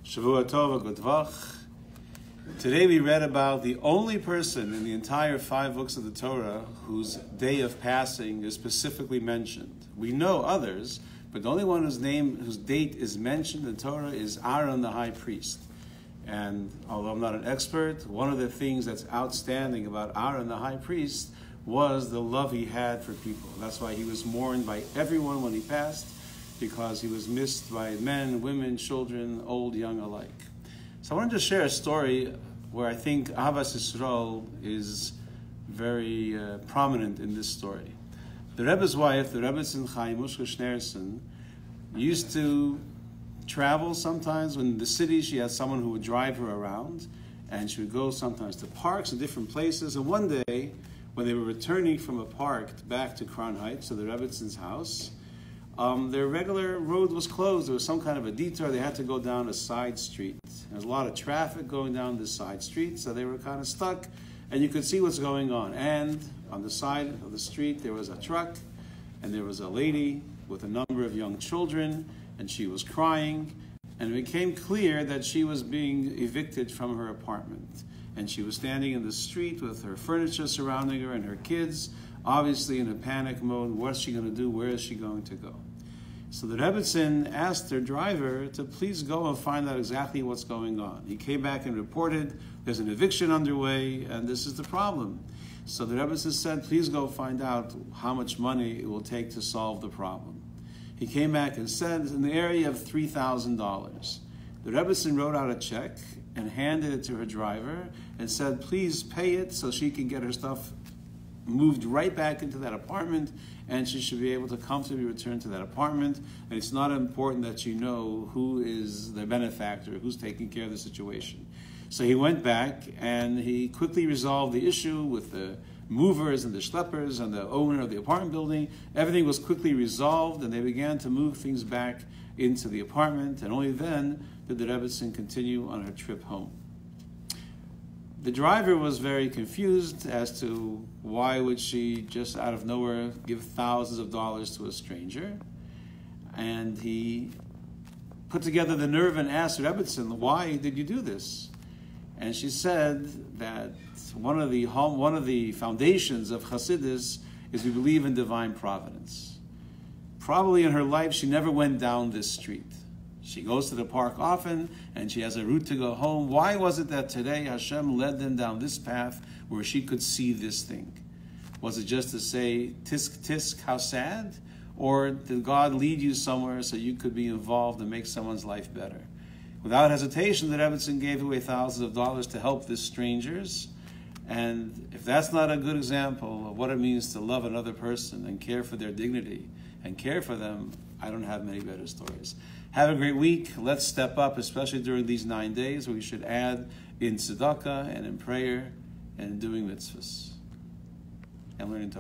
Shavua Tov, Good Vach. Today we read about the only person in the entire 5 books of the Torah whose day of passing is specifically mentioned. We know others, but the only one whose date is mentioned in the Torah is Aaron the high priest. And although I'm not an expert, one of the things that's outstanding about Aaron the high priest was the love he had for people. That's why he was mourned by everyone when he passed, because he was missed by men, women, children, old, young alike. So I wanted to share a story where I think Ahavas Yisrael is very prominent in this story. The Rebbe's wife, the Rebbetzin Chaim Mushka Schneerson, used to travel sometimes. When in the city, she had someone who would drive her around, and she would go sometimes to parks and different places. And one day, when they were returning from a park back to Crown Heights, to the Rebbetzins' house, their regular road was closed. There was some kind of a detour. They had to go down a side street. There was a lot of traffic going down this side street, so they were kind of stuck, and you could see what's going on. And on the side of the street, there was a truck, and there was a lady with a number of young children, and she was crying, and it became clear that she was being evicted from her apartment. And she was standing in the street with her furniture surrounding her and her kids, obviously in a panic mode. What's she going to do? Where is she going to go? So the Rebbetzin asked their driver to please go and find out exactly what's going on. He came back and reported there's an eviction underway, and this is the problem. So the Rebbetzin said, please go find out how much money it will take to solve the problem. He came back and said, in the area of $3,000. The Rebbetzin wrote out a check and handed it to her driver and said, please pay it so she can get her stuff moved right back into that apartment, and she should be able to comfortably return to that apartment. And it's not important that you know who is the benefactor, who's taking care of the situation. So he went back and he quickly resolved the issue with the movers and the schleppers and the owner of the apartment building. Everything was quickly resolved, and they began to move things back into the apartment, and only then did the Rebbetzin continue on her trip home. The driver was very confused as to why would she just out of nowhere give thousands of dollars to a stranger. And he put together the nerve and asked Rebbetzin, why did you do this? And she said that one of the foundations of Hasidus is we believe in divine providence. Probably in her life she never went down this street. She goes to the park often, and she has a route to go home. Why was it that today Hashem led them down this path where she could see this thing? Was it just to say, tisk, tisk, how sad? Or did God lead you somewhere so you could be involved and make someone's life better? Without hesitation, the Rebbetzin gave away thousands of dollars to help these strangers. And if that's not a good example of what it means to love another person and care for their dignity and care for them, I don't have many better stories. Have a great week. Let's step up, especially during these 9 days, where we should add in tzedakah and in prayer and in doing mitzvahs and learning Torah.